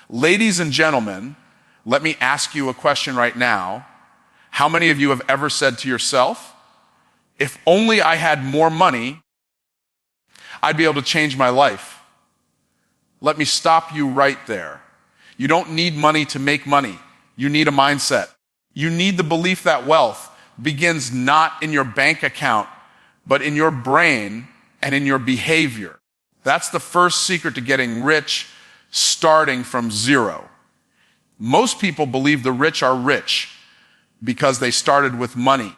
Ladies and gentlemen, let me ask you a question right now. How many of you have ever said to yourself, if only I had more money, I'd be able to change my life? Let me stop you right there. You don't need money to make money. You need a mindset. You need the belief that wealth begins not in your bank account, but in your brain and in your behavior. That's the first secret to getting rich, starting from zero. Most people believe the rich are rich because they started with money.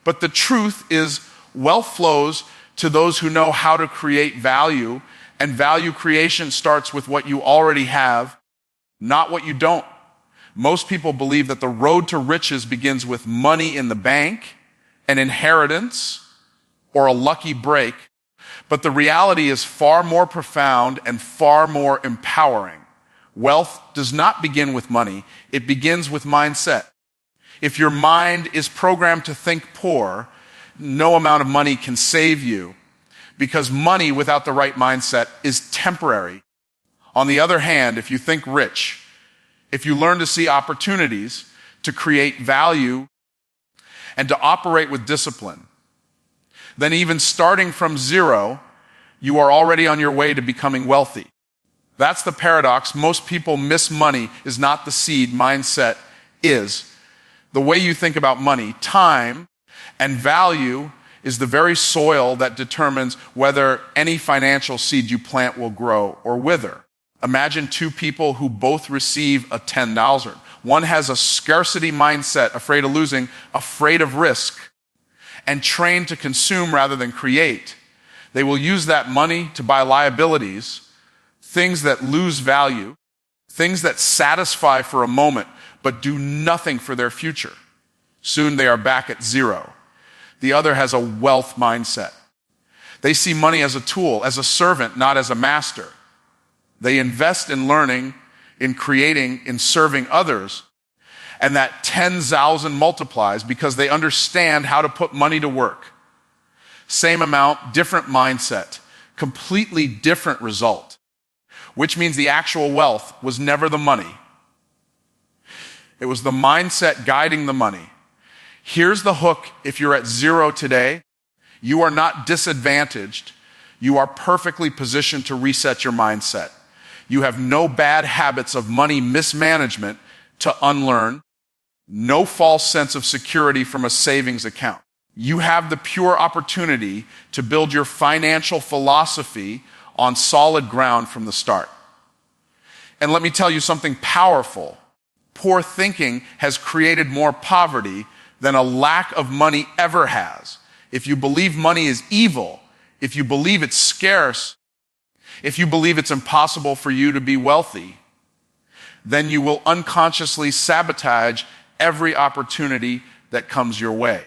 But the truth is, wealth flows to those who know how to create value, and value creation starts with what you already have, not what you don't. Most people believe that the road to riches begins with money in the bank, an inheritance, or a lucky break. But the reality is far more profound and far more empowering. Wealth does not begin with money. It begins with mindset. If your mind is programmed to think poor, no amount of money can save you, because money without the right mindset is temporary. On the other hand, if you think rich, if you learn to see opportunities, to create value, and to operate with discipline, then even starting from zero, you are already on your way to becoming wealthy. That's the paradox. Most people miss money is not the seed, mindset is. The way you think about money, time, and value is the very soil that determines whether any financial seed you plant will grow or wither. Imagine two people who both receive a $10. One has a scarcity mindset, afraid of losing, afraid of risk, and trained to consume rather than create. They will use that money to buy liabilities, things that lose value, things that satisfy for a moment, but do nothing for their future. Soon they are back at zero. The other has a wealth mindset. They see money as a tool, as a servant, not as a master. They invest in learning, in creating, in serving others, and that 10,000 multiplies because they understand how to put money to work. Same amount, different mindset, completely different result, which means the actual wealth was never the money. It was the mindset guiding the money. Here's the hook. If you're at zero today, you are not disadvantaged. You are perfectly positioned to reset your mindset. You have no bad habits of money mismanagement to unlearn, no false sense of security from a savings account. You have the pure opportunity to build your financial philosophy on solid ground from the start. And let me tell you something powerful. Poor thinking has created more poverty than a lack of money ever has. If you believe money is evil, if you believe it's scarce, if you believe it's impossible for you to be wealthy, then you will unconsciously sabotage every opportunity that comes your way.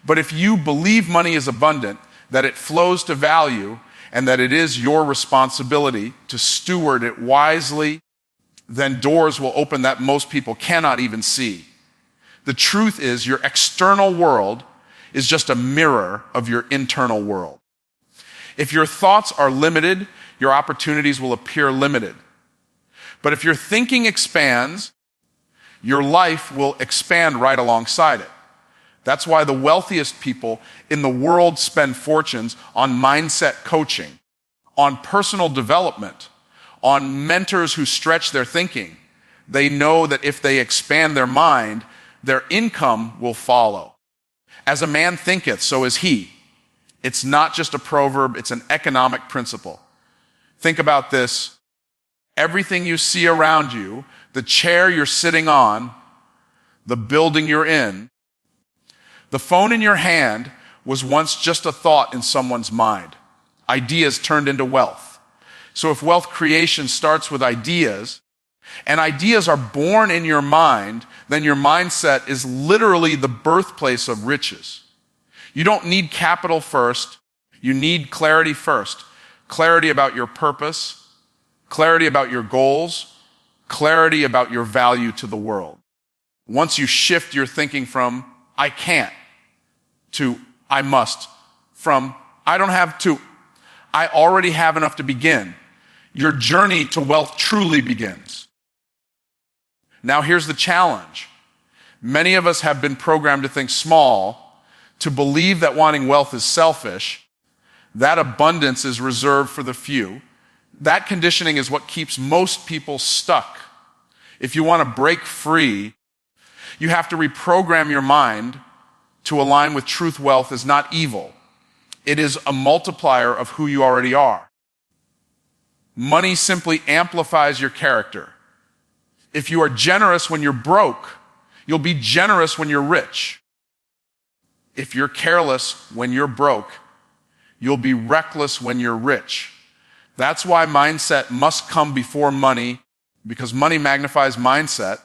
But if you believe money is abundant, that it flows to value, and that it is your responsibility to steward it wisely, then doors will open that most people cannot even see. The truth is, your external world is just a mirror of your internal world. If your thoughts are limited, your opportunities will appear limited. But if your thinking expands, your life will expand right alongside it. That's why the wealthiest people in the world spend fortunes on mindset coaching, on personal development, on mentors who stretch their thinking. They know that if they expand their mind, their income will follow. As a man thinketh, so is he. It's not just a proverb, it's an economic principle. Think about this. Everything you see around you, the chair you're sitting on, the building you're in, the phone in your hand was once just a thought in someone's mind. Ideas turned into wealth. So if wealth creation starts with ideas, and ideas are born in your mind, then your mindset is literally the birthplace of riches. You don't need capital first. You need clarity first. Clarity about your purpose, clarity about your goals, clarity about your value to the world. Once you shift your thinking from I can't to I must, from I don't have to, I already have enough to begin, your journey to wealth truly begins. Now here's the challenge. Many of us have been programmed to think small, to believe that wanting wealth is selfish, that abundance is reserved for the few. That conditioning is what keeps most people stuck. If you want to break free, you have to reprogram your mind to align with truth. Wealth is not evil. It is a multiplier of who you already are. Money simply amplifies your character. If you are generous when you're broke, you'll be generous when you're rich. If you're careless when you're broke, you'll be reckless when you're rich. That's why mindset must come before money, because money magnifies mindset.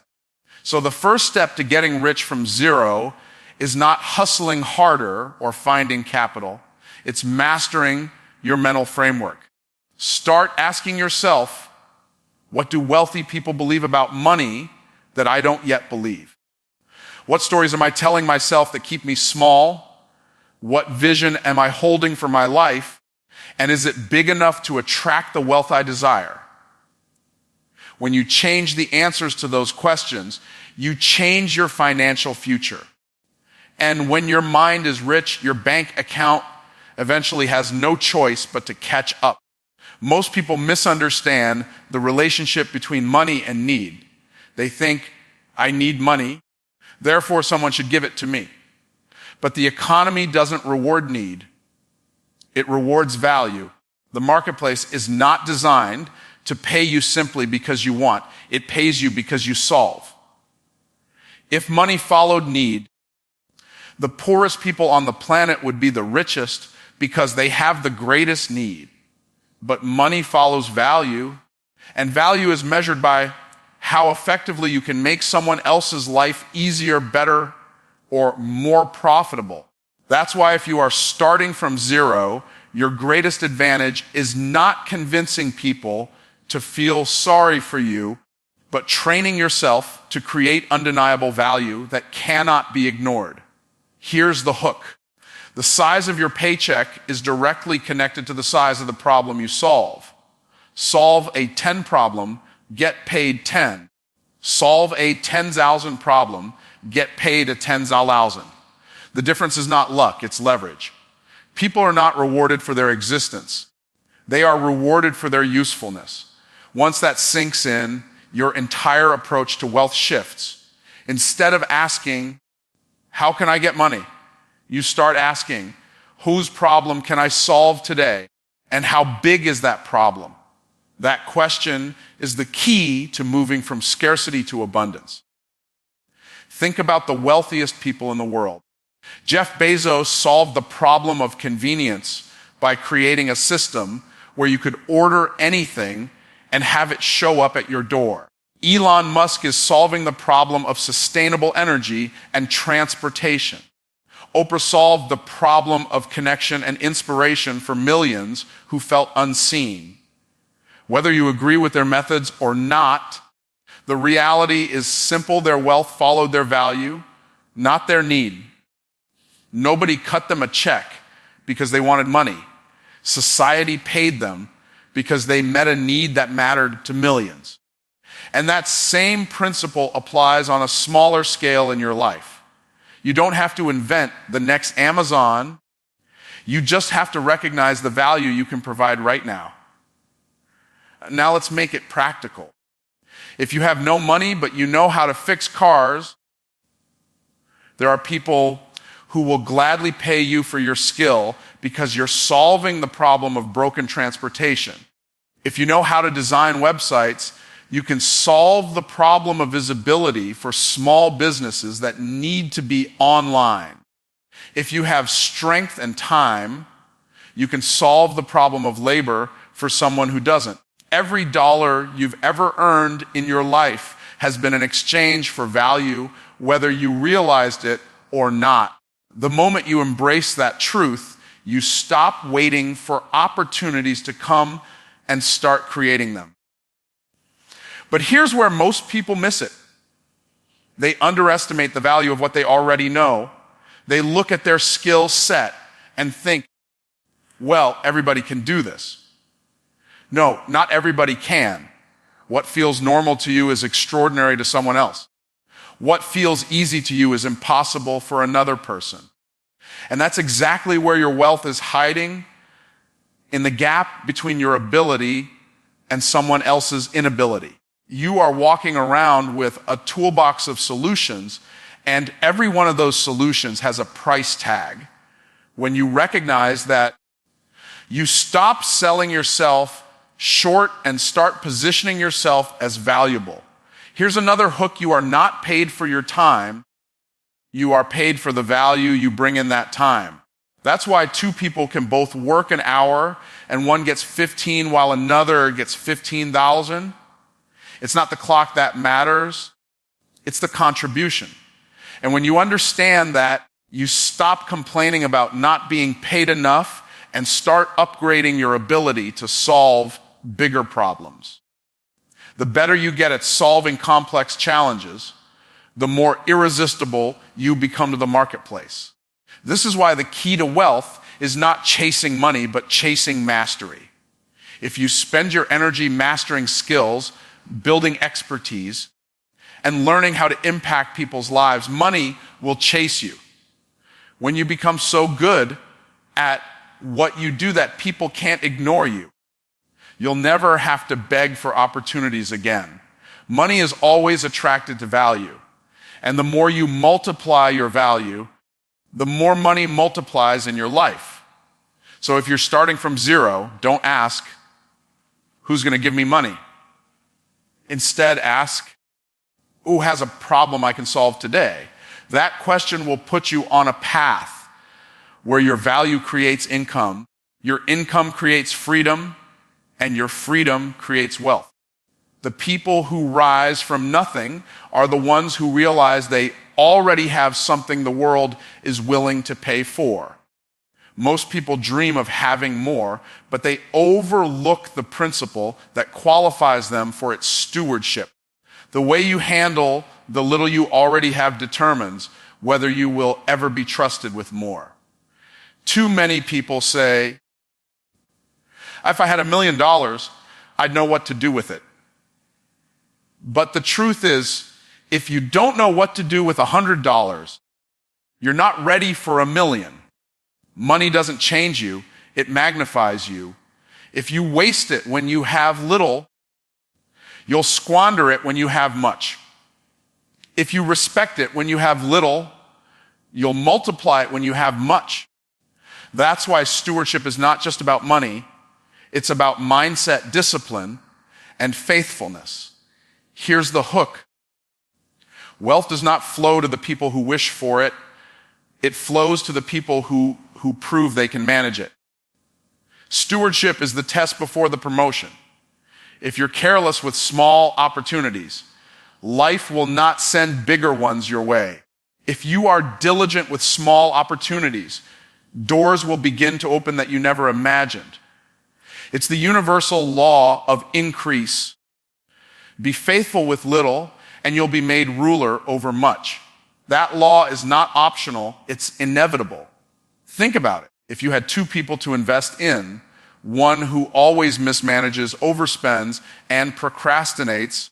So the first step to getting rich from zero is not hustling harder or finding capital. It's mastering your mental framework. Start asking yourself, what do wealthy people believe about money that I don't yet believe? What stories am I telling myself that keep me small? What vision am I holding for my life? And is it big enough to attract the wealth I desire? When you change the answers to those questions, you change your financial future. And when your mind is rich, your bank account eventually has no choice but to catch up. Most people misunderstand the relationship between money and need. They think, I need money, therefore someone should give it to me. But the economy doesn't reward need. It rewards value. The marketplace is not designed to pay you simply because you want. It pays you because you solve. If money followed need, the poorest people on the planet would be the richest because they have the greatest need. But money follows value, and value is measured by how effectively you can make someone else's life easier, better, or more profitable. That's why if you are starting from zero, your greatest advantage is not convincing people to feel sorry for you, but training yourself to create undeniable value that cannot be ignored. Here's the hook. The size of your paycheck is directly connected to the size of the problem you solve. Solve a 10 problem, get paid 10. Solve a 10,000 problem, get paid a 10,000. The difference is not luck, it's leverage. People are not rewarded for their existence. They are rewarded for their usefulness. Once that sinks in, your entire approach to wealth shifts. Instead of asking, how can I get money? You start asking, whose problem can I solve today? And how big is that problem? That question is the key to moving from scarcity to abundance. Think about the wealthiest people in the world. Jeff Bezos solved the problem of convenience by creating a system where you could order anything and have it show up at your door. Elon Musk is solving the problem of sustainable energy and transportation. Oprah solved the problem of connection and inspiration for millions who felt unseen. Whether you agree with their methods or not, the reality is simple. Their wealth followed their value, not their need. Nobody cut them a check because they wanted money. Society paid them because they met a need that mattered to millions. And that same principle applies on a smaller scale in your life. You don't have to invent the next Amazon. You just have to recognize the value you can provide right now. Now let's make it practical. If you have no money, but you know how to fix cars, there are people who will gladly pay you for your skill because you're solving the problem of broken transportation. If you know how to design websites, you can solve the problem of visibility for small businesses that need to be online. If you have strength and time, you can solve the problem of labor for someone who doesn't. Every dollar you've ever earned in your life has been an exchange for value, whether you realized it or not. The moment you embrace that truth, you stop waiting for opportunities to come and start creating them. But here's where most people miss it. They underestimate the value of what they already know. They look at their skill set and think, well, everybody can do this. No, not everybody can. What feels normal to you is extraordinary to someone else. What feels easy to you is impossible for another person. And that's exactly where your wealth is hiding, in the gap between your ability and someone else's inability. You are walking around with a toolbox of solutions, and every one of those solutions has a price tag. When you recognize that you stop selling yourself short and start positioning yourself as valuable. Here's another hook: you are not paid for your time. You are paid for the value you bring in that time. That's why two people can both work an hour and one gets 15 while another gets 15,000. It's not the clock that matters. It's the contribution. And when you understand that, you stop complaining about not being paid enough and start upgrading your ability to solve bigger problems. The better you get at solving complex challenges, the more irresistible you become to the marketplace. This is why the key to wealth is not chasing money, but chasing mastery. If you spend your energy mastering skills, building expertise, and learning how to impact people's lives, money will chase you. When you become so good at what you do that people can't ignore you, you'll never have to beg for opportunities again. Money is always attracted to value. And the more you multiply your value, the more money multiplies in your life. So if you're starting from zero, don't ask, who's going to give me money? Instead, ask, who has a problem I can solve today? That question will put you on a path where your value creates income, your income creates freedom, and your freedom creates wealth. The people who rise from nothing are the ones who realize they already have something the world is willing to pay for. Most people dream of having more, but they overlook the principle that qualifies them for its stewardship. The way you handle the little you already have determines whether you will ever be trusted with more. Too many people say, if I had $1 million, I'd know what to do with it. But the truth is, if you don't know what to do with $100, you're not ready for $1 million. Money doesn't change you, it magnifies you. If you waste it when you have little, you'll squander it when you have much. If you respect it when you have little, you'll multiply it when you have much. That's why stewardship is not just about money, it's about mindset, discipline, and faithfulness. Here's the hook. Wealth does not flow to the people who wish for it. It flows to the people who prove they can manage it. Stewardship is the test before the promotion. If you're careless with small opportunities, life will not send bigger ones your way. If you are diligent with small opportunities, doors will begin to open that you never imagined. It's the universal law of increase. Be faithful with little, and you'll be made ruler over much. That law is not optional, it's inevitable. Think about it. If you had two people to invest in, one who always mismanages, overspends, and procrastinates,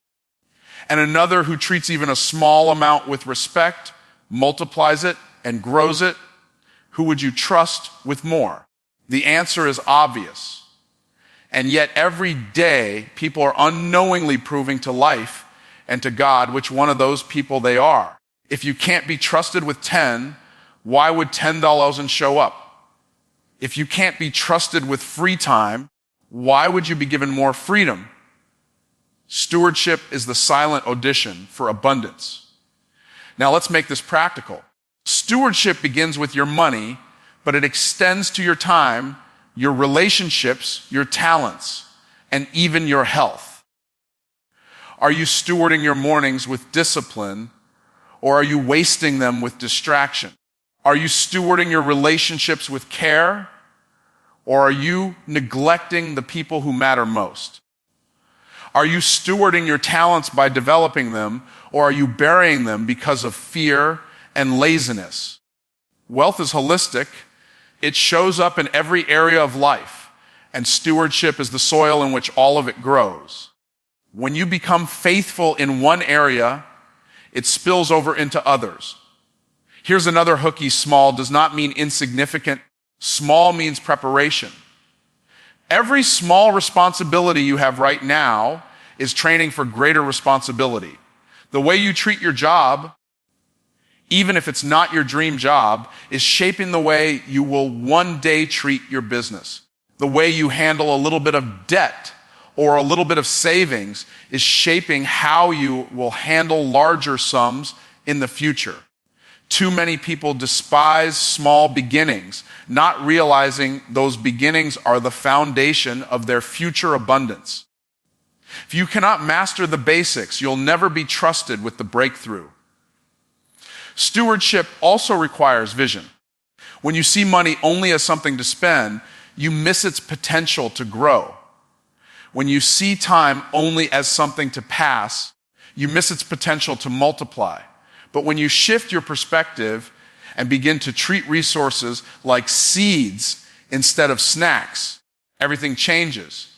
and another who treats even a small amount with respect, multiplies it, and grows it, who would you trust with more? The answer is obvious. And yet every day, people are unknowingly proving to life and to God which one of those people they are. If you can't be trusted with 10, why would $10 show up? If you can't be trusted with free time, why would you be given more freedom? Stewardship is the silent audition for abundance. Now let's make this practical. Stewardship begins with your money, but it extends to your time, your relationships, your talents, and even your health. Are you stewarding your mornings with discipline, or are you wasting them with distraction? Are you stewarding your relationships with care, or are you neglecting the people who matter most? Are you stewarding your talents by developing them, or are you burying them because of fear and laziness? Wealth is holistic. It shows up in every area of life. and stewardship is the soil in which all of it grows. When you become faithful in one area, it spills over into others. Here's another hooky: small does not mean insignificant. Small means preparation. Every small responsibility you have right now is training for greater responsibility. The way you treat your job, even if it's not your dream job, is shaping the way you will one day treat your business. The way you handle a little bit of debt or a little bit of savings is shaping how you will handle larger sums in the future. Too many people despise small beginnings, not realizing those beginnings are the foundation of their future abundance. If you cannot master the basics, you'll never be trusted with the breakthrough. Stewardship also requires vision. When you see money only as something to spend, you miss its potential to grow. When you see time only as something to pass, you miss its potential to multiply. But when you shift your perspective and begin to treat resources like seeds instead of snacks, everything changes.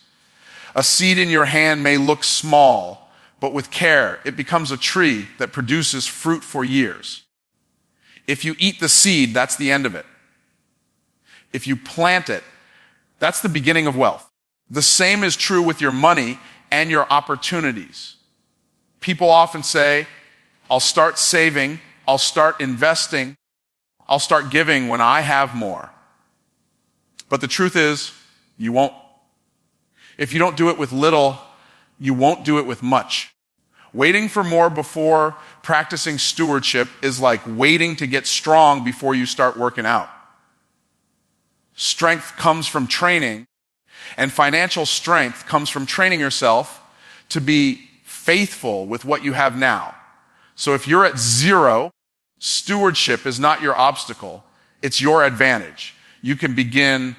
A seed in your hand may look small, but with care, it becomes a tree that produces fruit for years. If you eat the seed, that's the end of it. If you plant it, that's the beginning of wealth. The same is true with your money and your opportunities. People often say, I'll start saving, I'll start investing, I'll start giving when I have more. But the truth is, you won't. If you don't do it with little, you won't do it with much. Waiting for more before practicing stewardship is like waiting to get strong before you start working out. Strength comes from training, and financial strength comes from training yourself to be faithful with what you have now. So if you're at zero, stewardship is not your obstacle, it's your advantage. You can begin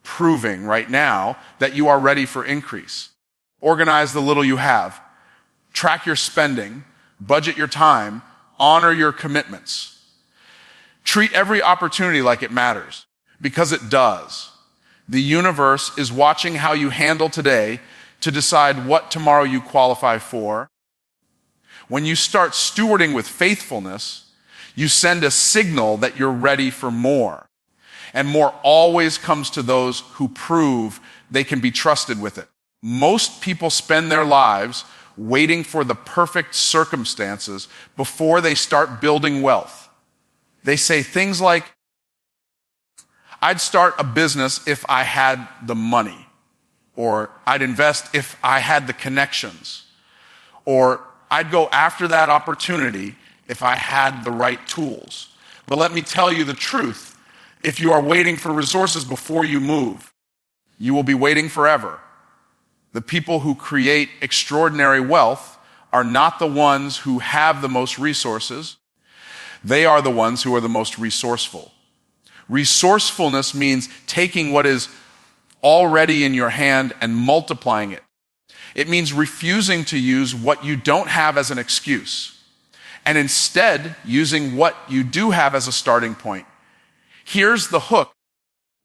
proving right now that you are ready for increase. Organize the little you have. Track your spending, budget your time, honor your commitments. Treat every opportunity like it matters, because it does. The universe is watching how you handle today to decide what tomorrow you qualify for. When you start stewarding with faithfulness, you send a signal that you're ready for more. And more always comes to those who prove they can be trusted with it. Most people spend their lives waiting for the perfect circumstances before they start building wealth. They say things like, I'd start a business if I had the money, or I'd invest if I had the connections, or I'd go after that opportunity if I had the right tools. But let me tell you the truth. If you are waiting for resources before you move, you will be waiting forever. The people who create extraordinary wealth are not the ones who have the most resources. They are the ones who are the most resourceful. Resourcefulness means taking what is already in your hand and multiplying it. It means refusing to use what you don't have as an excuse, and instead using what you do have as a starting point. Here's the hook.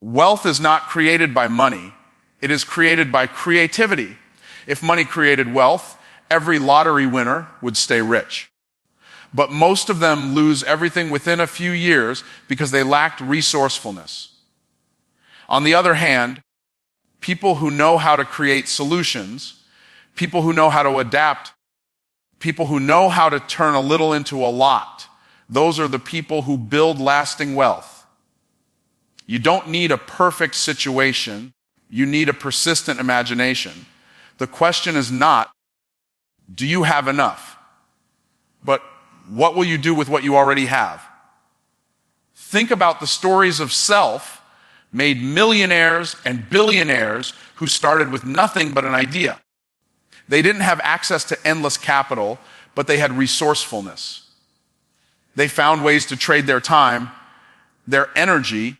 Wealth is not created by money. It is created by creativity. If money created wealth, every lottery winner would stay rich. But most of them lose everything within a few years because they lacked resourcefulness. On the other hand, people who know how to create solutions, people who know how to adapt, people who know how to turn a little into a lot, those are the people who build lasting wealth. You don't need a perfect situation. You need a persistent imagination. The question is not, do you have enough? But what will you do with what you already have? Think about the stories of self made millionaires and billionaires who started with nothing but an idea. They didn't have access to endless capital, but they had resourcefulness. They found ways to trade their time, their energy,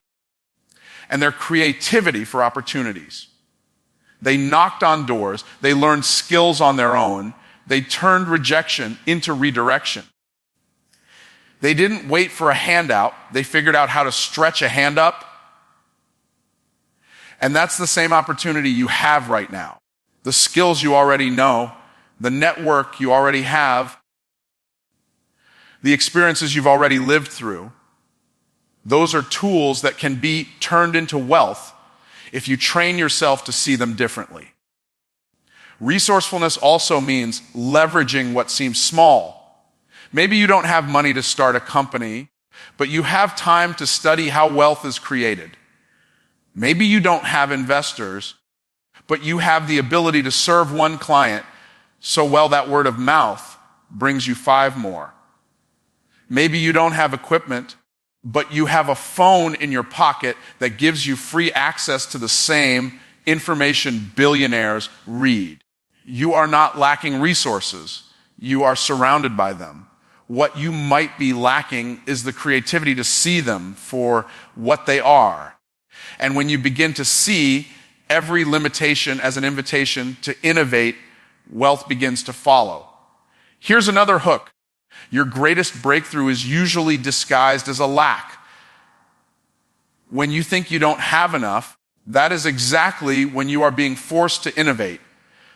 and their creativity for opportunities. They knocked on doors. They learned skills on their own. They turned rejection into redirection. They didn't wait for a handout. They figured out how to stretch a hand up. And that's the same opportunity you have right now. The skills you already know, the network you already have, the experiences you've already lived through, those are tools that can be turned into wealth if you train yourself to see them differently. Resourcefulness also means leveraging what seems small. Maybe you don't have money to start a company, but you have time to study how wealth is created. Maybe you don't have investors, but you have the ability to serve one client so well that word of mouth brings you 5 more. Maybe you don't have equipment, but you have a phone in your pocket that gives you free access to the same information billionaires read. You are not lacking resources. You are surrounded by them. What you might be lacking is the creativity to see them for what they are. And when you begin to see every limitation as an invitation to innovate, wealth begins to follow. Here's another hook. Your greatest breakthrough is usually disguised as a lack. When you think you don't have enough, that is exactly when you are being forced to innovate.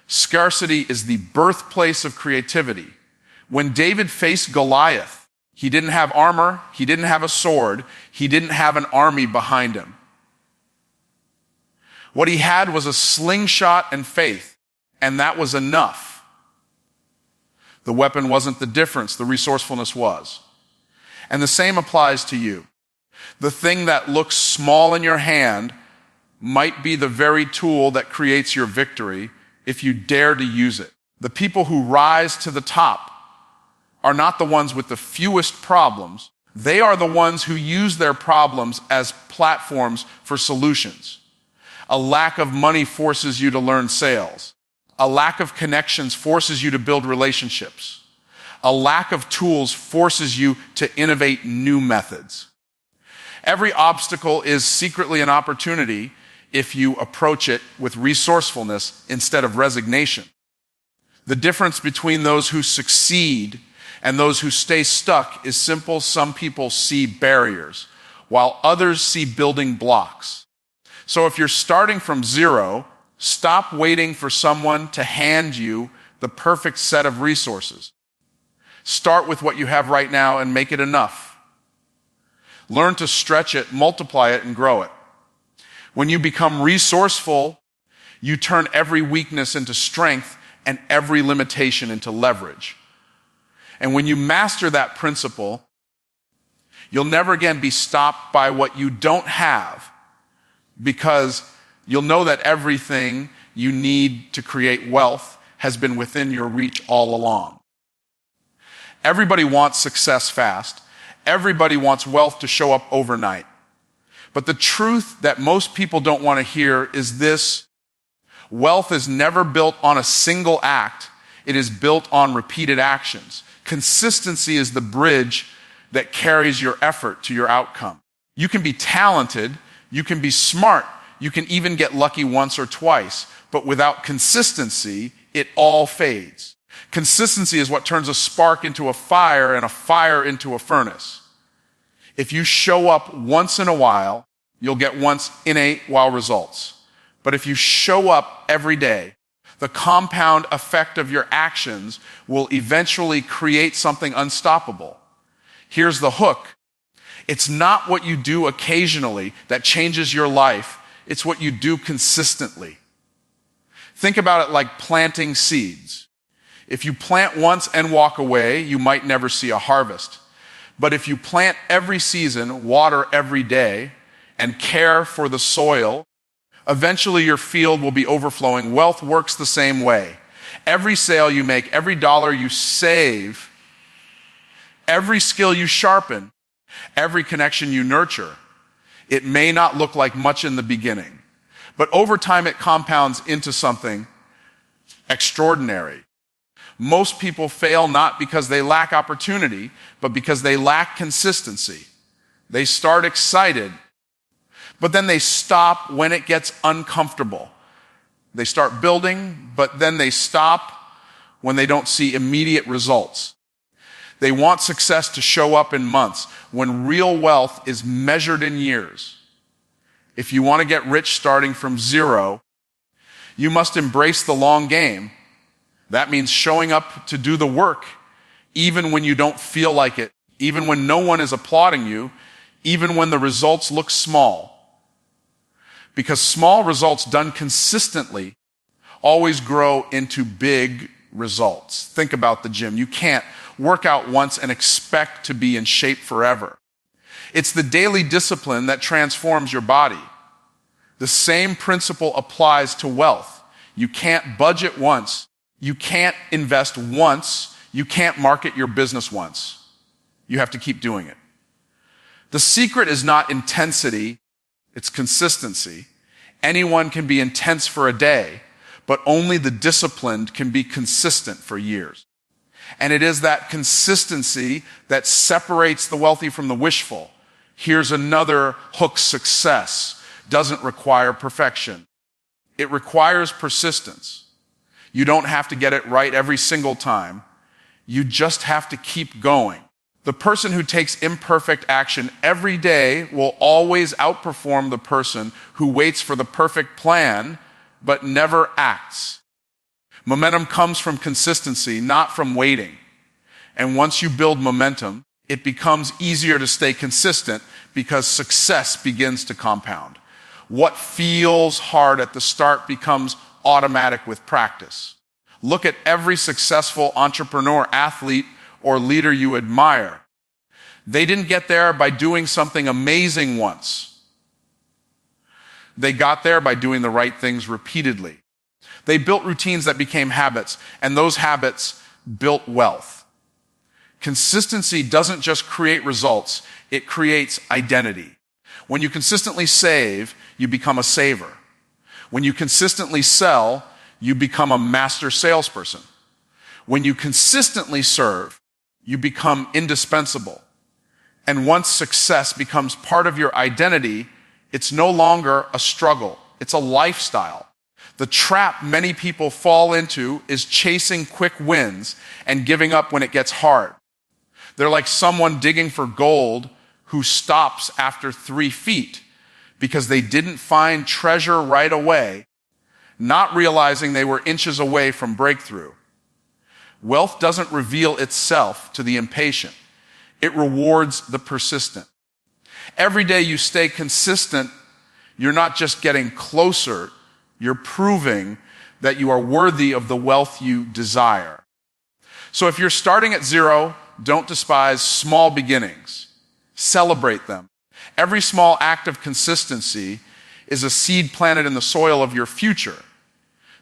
Scarcity is the birthplace of creativity. When David faced Goliath, he didn't have armor, he didn't have a sword, he didn't have an army behind him. What he had was a slingshot and faith, and that was enough. The weapon wasn't the difference, the resourcefulness was. And the same applies to you. The thing that looks small in your hand might be the very tool that creates your victory if you dare to use it. The people who rise to the top are not the ones with the fewest problems. They are the ones who use their problems as platforms for solutions. A lack of money forces you to learn sales. A lack of connections forces you to build relationships. A lack of tools forces you to innovate new methods. Every obstacle is secretly an opportunity if you approach it with resourcefulness instead of resignation. The difference between those who succeed and those who stay stuck is simple. Some people see barriers, while others see building blocks. So if you're starting from zero, stop waiting for someone to hand you the perfect set of resources. Start with what you have right now and make it enough. Learn to stretch it, multiply it, and grow it. When you become resourceful, you turn every weakness into strength and every limitation into leverage. And when you master that principle, you'll never again be stopped by what you don't have, because you'll know that everything you need to create wealth has been within your reach all along. Everybody wants success fast. Everybody wants wealth to show up overnight. But the truth that most people don't want to hear is this: wealth is never built on a single act. It is built on repeated actions. Consistency is the bridge that carries your effort to your outcome. You can be talented, you can be smart, you can even get lucky once or twice, but without consistency, it all fades. Consistency is what turns a spark into a fire and a fire into a furnace. If you show up once in a while, you'll get once in a while results. But if you show up every day, the compound effect of your actions will eventually create something unstoppable. Here's the hook. It's not what you do occasionally that changes your life. It's what you do consistently. Think about it like planting seeds. If you plant once and walk away, you might never see a harvest. But if you plant every season, water every day, and care for the soil, eventually your field will be overflowing. Wealth works the same way. Every sale you make, every dollar you save, every skill you sharpen, every connection you nurture, it may not look like much in the beginning, but over time it compounds into something extraordinary. Most people fail not because they lack opportunity, but because they lack consistency. They start excited, but then they stop when it gets uncomfortable. They start building, but then they stop when they don't see immediate results. They want success to show up in months when real wealth is measured in years. If you want to get rich starting from zero, you must embrace the long game. That means showing up to do the work, even when you don't feel like it, even when no one is applauding you, even when the results look small. Because small results done consistently always grow into big results. Think about the gym. You can't work out once and expect to be in shape forever. It's the daily discipline that transforms your body. The same principle applies to wealth. You can't budget once. You can't invest once. You can't market your business once. You have to keep doing it. The secret is not intensity, it's consistency. Anyone can be intense for a day, but only the disciplined can be consistent for years. And it is that consistency that separates the wealthy from the wishful. Here's another hook: success doesn't require perfection. It requires persistence. You don't have to get it right every single time. You just have to keep going. The person who takes imperfect action every day will always outperform the person who waits for the perfect plan but never acts. Momentum comes from consistency, not from waiting. And once you build momentum, it becomes easier to stay consistent because success begins to compound. What feels hard at the start becomes automatic with practice. Look at every successful entrepreneur, athlete, or leader you admire. They didn't get there by doing something amazing once. They got there by doing the right things repeatedly. They built routines that became habits, and those habits built wealth. Consistency doesn't just create results, it creates identity. When you consistently save, you become a saver. When you consistently sell, you become a master salesperson. When you consistently serve, you become indispensable. And once success becomes part of your identity, it's no longer a struggle, it's a lifestyle. The trap many people fall into is chasing quick wins and giving up when it gets hard. They're like someone digging for gold who stops after 3 feet because they didn't find treasure right away, not realizing they were inches away from breakthrough. Wealth doesn't reveal itself to the impatient. It rewards the persistent. Every day you stay consistent, you're not just getting closer, you're proving that you are worthy of the wealth you desire. So if you're starting at zero, don't despise small beginnings. Celebrate them. Every small act of consistency is a seed planted in the soil of your future.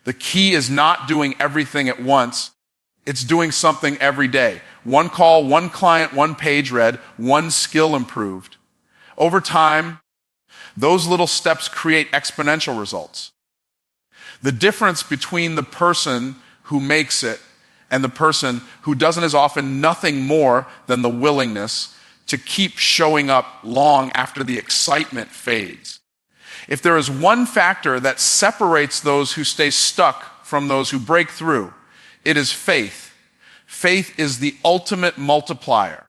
The key is not doing everything at once. It's doing something every day. One call, one client, one page read, one skill improved. Over time, those little steps create exponential results. The difference between the person who makes it and the person who doesn't is often nothing more than the willingness to keep showing up long after the excitement fades. If there is one factor that separates those who stay stuck from those who break through, it is faith. Faith is the ultimate multiplier.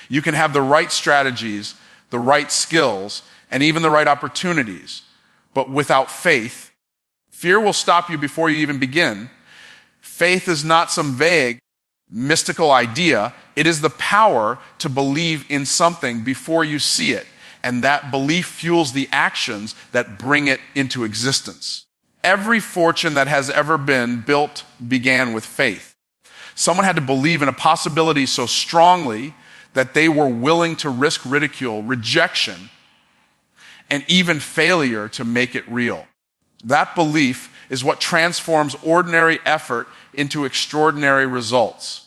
You can have the right strategies, the right skills, and even the right opportunities, but without faith, fear will stop you before you even begin. Faith is not some vague, mystical idea. It is the power to believe in something before you see it, and that belief fuels the actions that bring it into existence. Every fortune that has ever been built began with faith. Someone had to believe in a possibility so strongly that they were willing to risk ridicule, rejection, and even failure to make it real. That belief is what transforms ordinary effort into extraordinary results.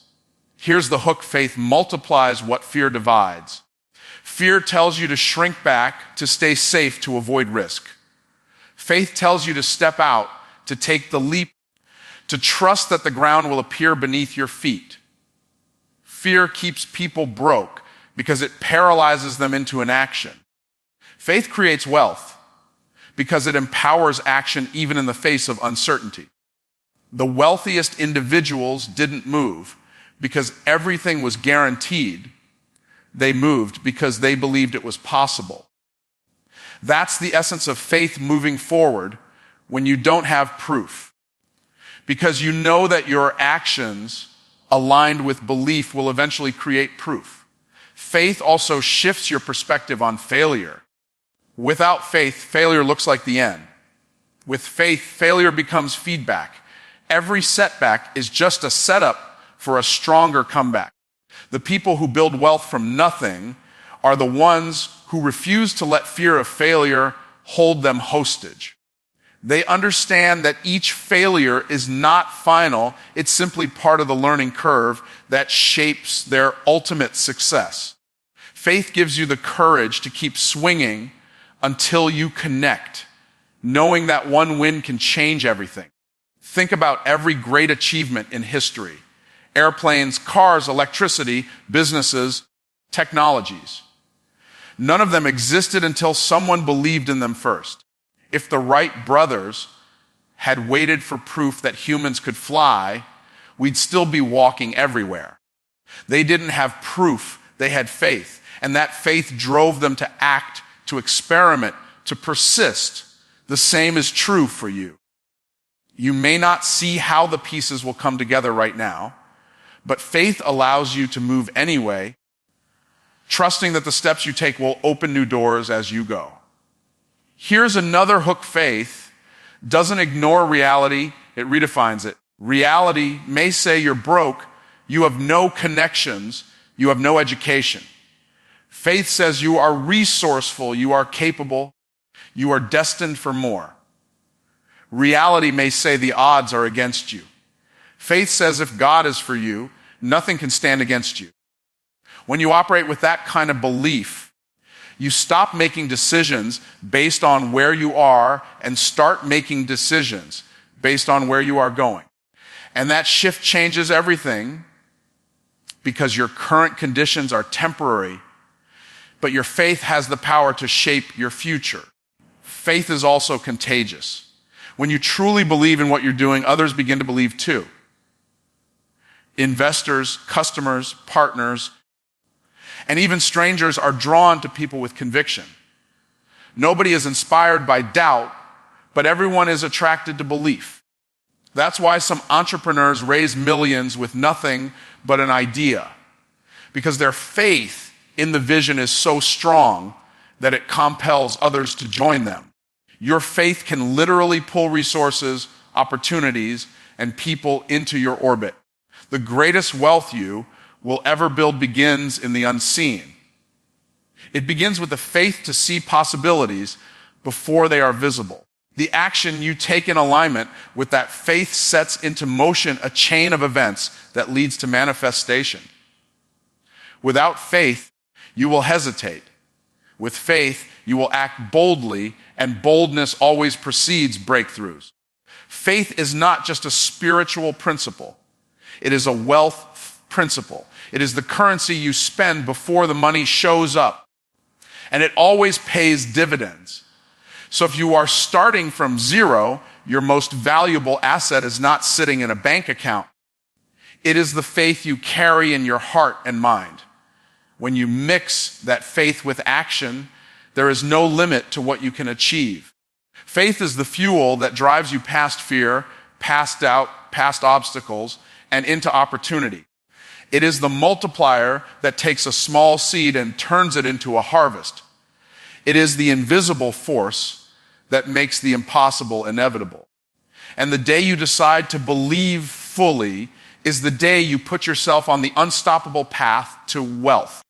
Here's the hook: faith multiplies what fear divides. Fear tells you to shrink back, to stay safe, to avoid risk. Faith tells you to step out, to take the leap, to trust that the ground will appear beneath your feet. Fear keeps people broke because it paralyzes them into inaction. Faith creates wealth because it empowers action even in the face of uncertainty. The wealthiest individuals didn't move because everything was guaranteed. They moved because they believed it was possible. That's the essence of faith moving forward when you don't have proof. Because you know that your actions aligned with belief will eventually create proof. Faith also shifts your perspective on failure. Without faith, failure looks like the end. With faith, failure becomes feedback. Every setback is just a setup for a stronger comeback. The people who build wealth from nothing are the ones who refuse to let fear of failure hold them hostage. They understand that each failure is not final. It's simply part of the learning curve that shapes their ultimate success. Faith gives you the courage to keep swinging until you connect, knowing that one win can change everything. Think about every great achievement in history: airplanes, cars, electricity, businesses, technologies. None of them existed until someone believed in them first. If the Wright brothers had waited for proof that humans could fly, we'd still be walking everywhere. They didn't have proof, they had faith. And that faith drove them to act, to experiment, to persist. The same is true for you. You may not see how the pieces will come together right now, but faith allows you to move anyway, trusting that the steps you take will open new doors as you go. Here's another hook: faith doesn't ignore reality, it redefines it. Reality may say you're broke, you have no connections, you have no education. Faith says you are resourceful, you are capable, you are destined for more. Reality may say the odds are against you. Faith says if God is for you, nothing can stand against you. When you operate with that kind of belief, you stop making decisions based on where you are and start making decisions based on where you are going. And that shift changes everything, because your current conditions are temporary, but your faith has the power to shape your future. Faith is also contagious. When you truly believe in what you're doing, others begin to believe too. Investors, customers, partners, and even strangers are drawn to people with conviction. Nobody is inspired by doubt, but everyone is attracted to belief. That's why some entrepreneurs raise millions with nothing but an idea, because their faith in the vision is so strong that it compels others to join them. Your faith can literally pull resources, opportunities, and people into your orbit. The greatest wealth you will ever build begins in the unseen. It begins with the faith to see possibilities before they are visible. The action you take in alignment with that faith sets into motion a chain of events that leads to manifestation. Without faith, you will hesitate. With faith, you will act boldly, and boldness always precedes breakthroughs. Faith is not just a spiritual principle. It is a wealth principle. It is the currency you spend before the money shows up. And it always pays dividends. So if you are starting from zero, your most valuable asset is not sitting in a bank account. It is the faith you carry in your heart and mind. When you mix that faith with action, there is no limit to what you can achieve. Faith is the fuel that drives you past fear, past doubt, past obstacles, and into opportunity. It is the multiplier that takes a small seed and turns it into a harvest. It is the invisible force that makes the impossible inevitable. And the day you decide to believe fully is the day you put yourself on the unstoppable path to wealth.